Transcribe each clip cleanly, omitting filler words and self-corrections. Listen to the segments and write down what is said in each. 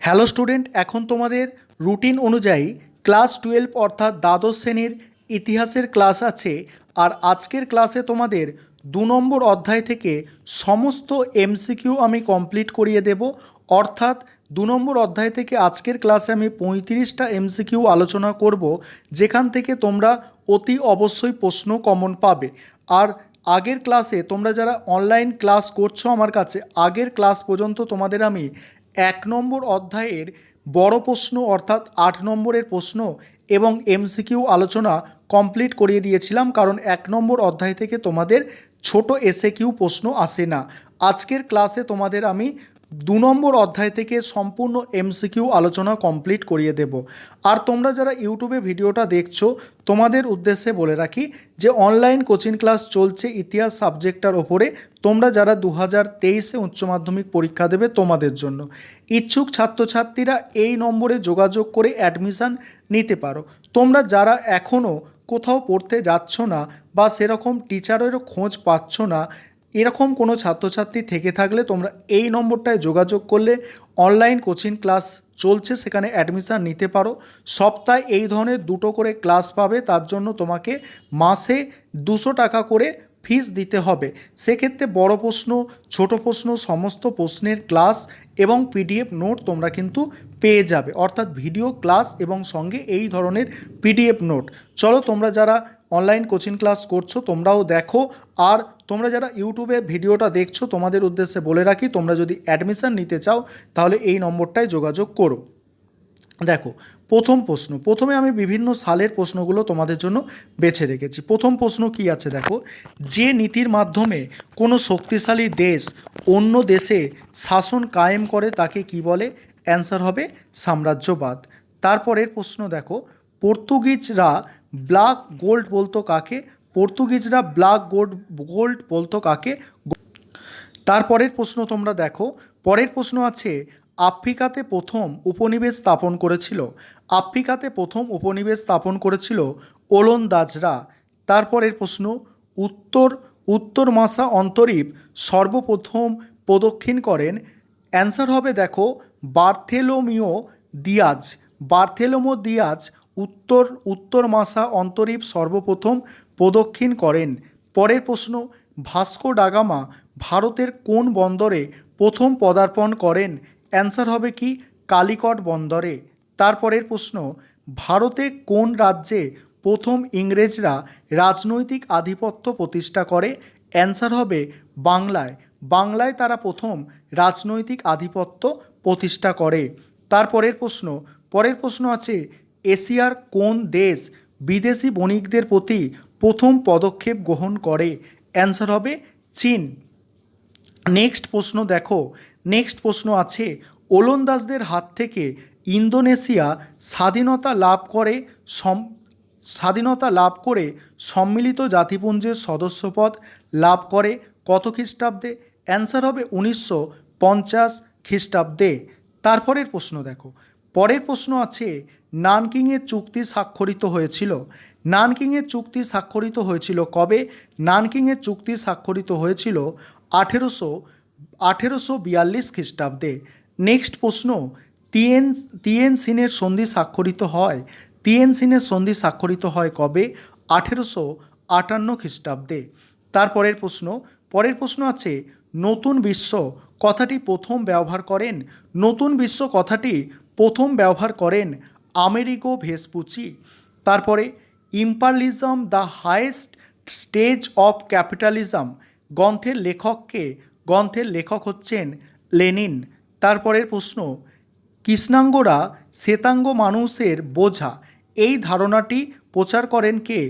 Hello student, এখন তোমাদের routine অনুযায়ী ক্লাস 12 অর্থাৎ দ্বাদশ শ্রেণীর ইতিহাসের ক্লাস আছে। আর আজকের ক্লাসে তোমাদের 2 নম্বর অধ্যায় থেকে সমস্ত এমসিকিউ আমি কমপ্লিট করিয়ে দেব। অর্থাৎ 2 নম্বর অধ্যায় থেকে আজকের ক্লাসে আমি 35টা এমসিকিউ আলোচনা করব, যেখান থেকে তোমরা অতি অবশ্যই প্রশ্ন কমন পাবে। আর আগের ক্লাসে তোমরা যারা অনলাইন ক্লাস করছো আমার কাছে, আগের ক্লাস পর্যন্ত তোমাদের আমি 1 নম্বর অধ্যায়ের বড় প্রশ্ন অর্থাৎ 8 নম্বরের প্রশ্ন এবং এমসিকিউ আলোচনা কমপ্লিট করিয়ে দিয়েছিলাম, কারণ 1 নম্বর অধ্যায় থেকে তোমাদের ছোট এসএকিউ প্রশ্ন আসে না। আজকের ক্লাসে তোমাদের আমি 2 নম্বর অধ্যায় থেকে সম্পূর্ণ এমসিকিউ আলোচনা কমপ্লিট করিয়ে দেব। আর তোমরা যারা ইউটিউবে ভিডিওটা দেখছো, তোমাদের উদ্দেশ্যে বলে রাখি যে অনলাইন কোচিং ক্লাস চলছে ইতিহাস সাবজেক্টটার ওপরে। তোমরা যারা 2023-এ উচ্চ মাধ্যমিক পরীক্ষা দেবে তোমাদের জন্য ইচ্ছুক ছাত্রছাত্রীরা এই নম্বরে যোগাযোগ করে অ্যাডমিশান নিতে পারো। তোমরা যারা এখনও কোথাও পড়তে যাচ্ছ না বা সেরকম টিচারেরও খোঁজ পাচ্ছ না, এরকম কোনো ছাত্রছাত্রী থেকে থাকলে তোমরা এই নম্বরটায় যোগাযোগ করলে অনলাইন কোচিং ক্লাস চলছে, সেখানে অ্যাডমিশান নিতে পারো। সপ্তাহে এই ধরনের 2টো করে ক্লাস পাবে, তার জন্য তোমাকে মাসে 200 টাকা করে ফিস দিতে হবে। সেক্ষেত্রে বড় প্রশ্ন, ছোট প্রশ্ন, সমস্ত প্রশ্নের ক্লাস এবং পিডিএফ নোট তোমরা কিন্তু পেয়ে যাবে, অর্থাৎ ভিডিও ক্লাস এবং সঙ্গে এই ধরনের পিডিএফ নোট। চলো, তোমরা যারা অনলাইন কোচিং ক্লাস করছো তোমরাও দেখো। আর তোমরা যারা ইউটিউবে ভিডিওটা দেখছো, তোমাদের উদ্দেশ্যে বলে রাখি, তোমরা যদি অ্যাডমিশান নিতে চাও তাহলে এই নম্বরটায় যোগাযোগ করো। দেখো, প্রথম প্রশ্ন, প্রথমে আমি বিভিন্ন সালের প্রশ্নগুলো তোমাদের জন্য বেছে রেখেছি। প্রথম প্রশ্ন কি আছে দেখো, যে নীতির মাধ্যমে কোনো শক্তিশালী দেশ অন্য দেশে শাসন কায়েম করে তাকে কি বলে? অ্যান্সার হবে সাম্রাজ্যবাদ। তারপরের প্রশ্ন দেখো, পর্তুগিজরা ব্ল্যাক গোল্ড বলতো কাকে? পর্তুগিজরা ব্ল্যাক গোল্ড বলতো কাকে? তারপরের প্রশ্ন তোমরা দেখো, পরের প্রশ্ন আছে, আফ্রিকাতে প্রথম উপনিবেশ স্থাপন করেছিল? আফ্রিকাতে প্রথম উপনিবেশ স্থাপন করেছিল ওলন্দাজরা। তারপরের প্রশ্ন, উত্তর মাসা অন্তরীপ সর্বপ্রথম প্রদক্ষিণ করেন? অ্যান্সার হবে দেখো বার্থেলোমিও দিয়াজ। বার্থেলোমো দিয়াজ উত্তর মাসা অন্তরীপ সর্বপ্রথম প্রদক্ষিণ করেন। পরের প্রশ্ন, ভাস্কো ডা গামা ভারতের কোন বন্দরে প্রথম পদার্পণ করেন? অ্যান্সার হবে কি? কালিকট বন্দরে। তারপরের প্রশ্ন, ভারতে কোন রাজ্যে প্রথম ইংরেজরা রাজনৈতিক আধিপত্য প্রতিষ্ঠা করে? অ্যান্সার হবে বাংলায়। বাংলায় তারা প্রথম রাজনৈতিক আধিপত্য প্রতিষ্ঠা করে। পরের প্রশ্ন আছে, এশিয়ার কোন দেশ বিদেশি বণিকদের প্রতি প্রথম পদক্ষেপ গ্রহণ করে? অ্যান্সার হবে চীন। নেক্সট প্রশ্ন আছে, ওলন্দাজদের হাত থেকে ইন্দোনেশিয়া স্বাধীনতা লাভ করে সম্মিলিত জাতিপুঞ্জের সদস্যপদ লাভ করে কত খ্রিস্টাব্দে? অ্যান্সার হবে 1950 খ্রিস্টাব্দে। তারপরের প্রশ্ন দেখো, পরের প্রশ্ন আছে, নানকিংয়ের চুক্তি স্বাক্ষরিত হয়েছিল? নানকিংয়ের চুক্তি স্বাক্ষরিত হয়েছিল কবে? নানকিংয়ের চুক্তি স্বাক্ষরিত হয়েছিল 1842 খ্রিস্টাব্দে। নেক্সট প্রশ্ন, তিয়েনসিনের সন্ধি স্বাক্ষরিত হয়? তিয়েনসিনের সন্ধি স্বাক্ষরিত হয় কবে? 1858 খ্রিস্টাব্দে। পরের প্রশ্ন আছে, নতুন বিশ্ব কথাটি প্রথম ব্যবহার করেন? নতুন বিশ্ব কথাটি প্রথম ব্যবহার করেন আমেরিগো ভেসপুচি। তারপরে, imperialism the highest stage of capitalism গ্রন্থের লেখককে? গ্রন্থের লেখক হচ্ছেন লেনিন। তারপরের প্রশ্ন, কৃষ্ণাঙ্গরা শ্বেতাঙ্গ মানুষের বোঝা, এই ধারণাটি প্রচার করেন কে?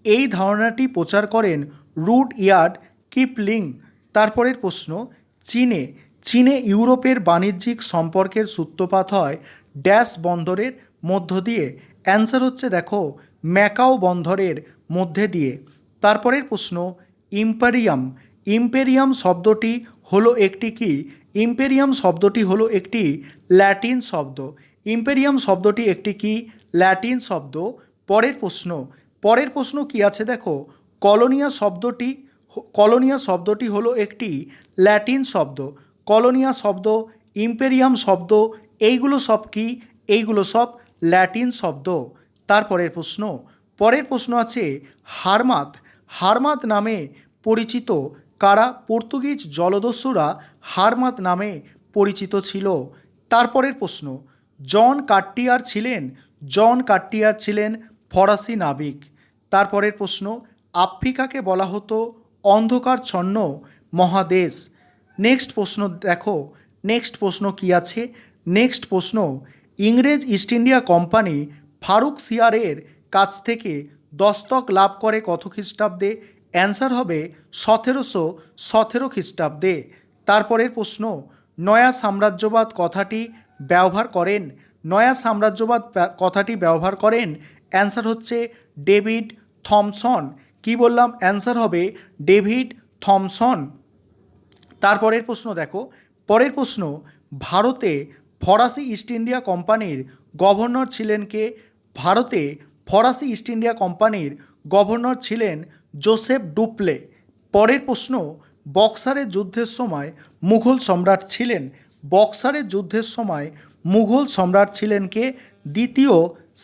এই ধারণাটি প্রচার করেন রুডইয়ার্ড কিপলিং। তারপরের প্রশ্ন, চীনে ইউরোপের বাণিজ্যিক সম্পর্কের সূত্রপাত হয় ড্যাশ বন্দরের মধ্য দিয়ে? অ্যান্সার হচ্ছে দেখো ম্যাকাও বন্দরের মধ্যে দিয়ে। তারপরের প্রশ্ন, ইম্পেরিয়াম শব্দটি হলো একটি কি? ইম্পেরিয়াম শব্দটি হলো একটি ল্যাটিন শব্দ। ইম্পেরিয়াম শব্দটি একটি কি? ল্যাটিন শব্দ। পরের প্রশ্ন কি আছে দেখো, কলোনিয়া শব্দটি হলো একটি ল্যাটিন শব্দ। কলোনিয়া শব্দ, ইম্পেরিয়াম শব্দ এইগুলো সব কি? এইগুলো সব ল্যাটিন শব্দ। তারপরের প্রশ্ন, পরের প্রশ্ন আছে হারমাদ। হারমাদ নামে পরিচিত কারা? পর্তুগিজ জলদস্যুরা হারমাদ নামে পরিচিত ছিল। তারপরের প্রশ্ন, জন কার্টিয়ার ছিলেন ফরাসি নাবিক। তারপরের প্রশ্ন, আফ্রিকাকে বলা হতো অন্ধকারচ্ছন্ন মহাদেশ। নেক্সট প্রশ্ন দেখো, নেক্সট প্রশ্ন কি আছে? নেক্সট প্রশ্ন, ইংরেজ ইস্ট ইন্ডিয়া কোম্পানি ফারুক সিয়ারের কাছ থেকে দস্তক লাভ করে কত খ্রিস্টাব্দে? অ্যান্সার হবে 1717 খ্রিস্টাব্দে। তারপরের প্রশ্ন, নয়া সাম্রাজ্যবাদ কথাটি ব্যবহার করেন? নয়া সাম্রাজ্যবাদ কথাটি ব্যবহার করেন, অ্যান্সার হচ্ছে ডেভিড থমসন। কি বললাম? অ্যান্সার হবে ডেভিড থমসন। তারপরের প্রশ্ন দেখো, পরের প্রশ্ন, ভারতে ফরাসি ইস্ট ইন্ডিয়া কোম্পানির গভর্নর ছিলেন কে? ভারতে ফরাসি ইস্ট ইন্ডিয়া কোম্পানির গভর্নর ছিলেন জোসেফ ডুপ্লে। পরের প্রশ্ন, বক্সারের যুদ্ধের সময় মুঘল সম্রাট ছিলেন? বক্সারের যুদ্ধের সময় মুঘল সম্রাট ছিলেন কে? দ্বিতীয়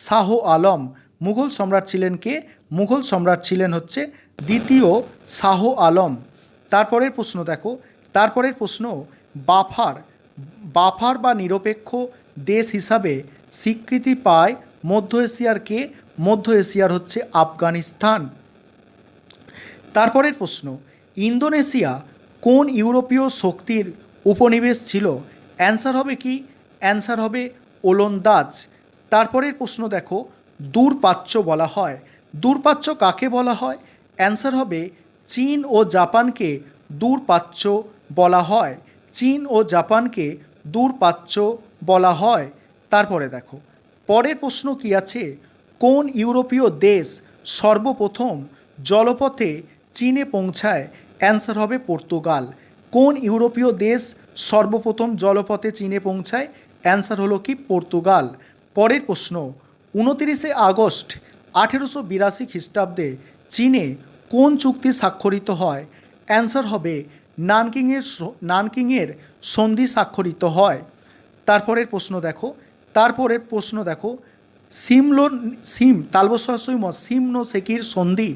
শাহ আলম। মুঘল সম্রাট ছিলেন কে? মুঘল সম্রাট ছিলেন হচ্ছে দ্বিতীয় শাহ আলম। তারপরের প্রশ্ন দেখো, তারপরের প্রশ্ন, বাফার বা নিরপেক্ষ দেশ হিসাবে স্বীকৃতি পায় মধ্য এশিয়ার কে? মধ্য এশিয়ার হচ্ছে আফগানিস্তান। তারপরের প্রশ্ন, ইন্দোনেশিয়া কোন ইউরোপীয় শক্তির উপনিবেশ ছিল? অ্যান্সার হবে কি? অ্যান্সার হবে ওলন্দাজ। তারপরের প্রশ্ন দেখো, দূরপ্রাচ্য বলা হয়, দূরপ্রাচ্য কাকে বলা হয়? অ্যান্সার হবে চীন ও জাপানকে দূরপ্রাচ্য বলা হয়। চীন ও জাপানকে দূরপ্রাচ্য বলা হয়। তারপরে দেখো, পরের প্রশ্ন কি আছে? কোন ইউরোপীয় দেশ সর্বপ্রথম জলপথে চীনে পৌঁছায়? অ্যান্সার হবে পর্তুগাল। কোন ইউরোপীয় দেশ সর্বপ্রথম জলপথে চীনে পৌঁছায়? অ্যান্সার হলো কি? পর্তুগাল। পরের প্রশ্ন, 29শে আগস্ট 1882 খ্রিস্টাব্দে চীনে কোন চুক্তি স্বাক্ষরিত হয়? অ্যান্সার হবে নানকিংয়ের সন্ধি স্বাক্ষরিত হয়। তারপরের প্রশ্ন দেখো, তারপরের প্রশ্ন দেখো, সিমনোসেকির সন্ধি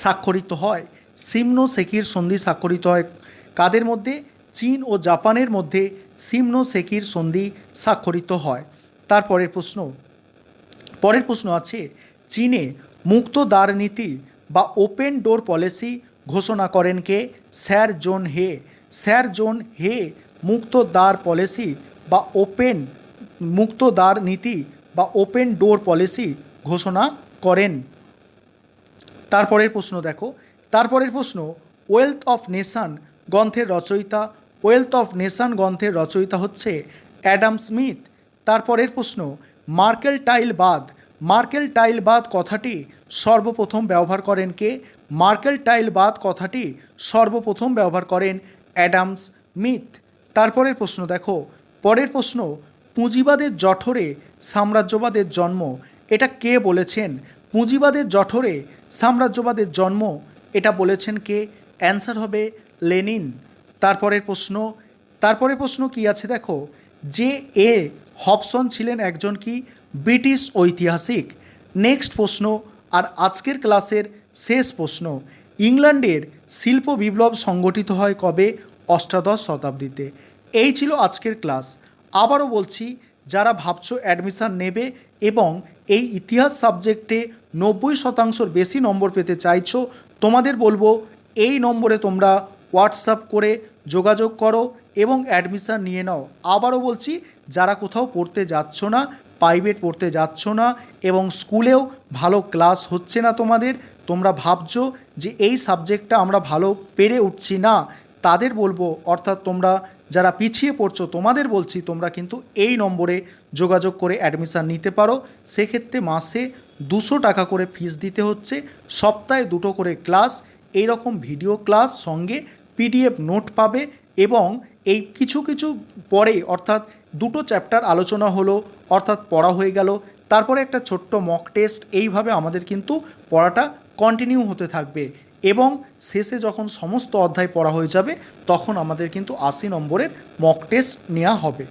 স্বাক্ষরিত হয়। সিমনোসেকির সন্ধি স্বাক্ষরিত হয় কাদের মধ্যে? চীন ও জাপানের মধ্যে সিমনোসেকির সন্ধি স্বাক্ষরিত হয়। তারপরের প্রশ্ন, পরের প্রশ্ন আছে, চীনে মুক্ত দ্বার নীতি বা ওপেন ডোর পলিসি ঘোষণা করেন কে? স্যার জন হে। স্যার জন হে মুক্ত দ্বার পলিসি বা মুক্ত দ্বার নীতি বা ওপেন ডোর পলিসি ঘোষণা করেন। তারপরের প্রশ্ন দেখো, তারপরের প্রশ্ন, ওয়েলথ অফ নেশন গ্রন্থের রচয়িতা? ওয়েলথ অফ নেশন গ্রন্থের রচয়িতা হচ্ছে অ্যাডাম স্মিথ। তারপরের প্রশ্ন, মার্কেলটাইলবাদ কথাটি সর্বপ্রথম ব্যবহার করেন কে? মার্কেলটাইলবাদ কথাটি সর্বপ্রথম ব্যবহার করেন অ্যাডাম স্মিথ। তারপরের প্রশ্ন দেখো, পরের প্রশ্ন, পুঁজিবাদের জঠরে সাম্রাজ্যবাদের জন্ম, এটা কে বলেছেন? পুঁজিবাদের জঠরে সাম্রাজ্যবাদের জন্ম, এটা বলেছেন কে? অ্যান্সার হবে লেনিন। তারপরের প্রশ্ন কি আছে দেখো, জে এ হবসন ছিলেন একজন কি? ব্রিটিশ ঐতিহাসিক। নেক্সট প্রশ্ন, আর আজকের ক্লাসের শেষ প্রশ্ন, ইংল্যান্ডের শিল্প বিপ্লব সংগঠিত হয় কবে? অষ্টাদশ শতাব্দীতে। এই ছিল আজকের ক্লাস। আবারও বলছি, যারা ভাবছো অ্যাডমিশান নেবে এবং এই ইতিহাস সাবজেক্টে 90% বেশি নম্বর পেতে চাইছো, তোমাদের বলবো এই নম্বরে তোমরা হোয়াটসঅ্যাপ করে যোগাযোগ করো এবং অ্যাডমিশান নিয়ে নাও। আবারও বলছি, যারা কোথাও পড়তে যাচ্ছ না, প্রাইভেট পড়তে যাচ্ছ না এবং স্কুলেও ভালো ক্লাস হচ্ছে না তোমাদের, তোমরা ভাবছো যে এই সাবজেক্টটা আমরা ভালো পেরে উঠছি না, তাদের বলবো, অর্থাৎ তোমরা যারা পিছিয়ে পড়ছো তোমাদের বলছি, তোমরা কিন্তু এই নম্বরে যোগাযোগ করে অ্যাডমিশান নিতে পারো। সেক্ষেত্রে মাসে 200 টাকা করে ফিস দিতে হচ্ছে, সপ্তাহে 2টো করে ক্লাস, এই রকম ভিডিও ক্লাস সঙ্গে পিডিএফ নোট পাবে এবং এই কিছু পরে, অর্থাৎ 2টো চ্যাপ্টার আলোচনা হলো, অর্থাৎ পড়া হয়ে গেল, তারপরে একটা ছোট্ট মক টেস্ট, এইভাবে আমাদের কিন্তু পড়াটা কন্টিনিউ হতে থাকবে এবং শেষে যখন সমস্ত অধ্যায় পড়া হয়ে যাবে তখন আমাদের কিন্তু 80 নম্বরের মক টেস্ট নেওয়া হবে।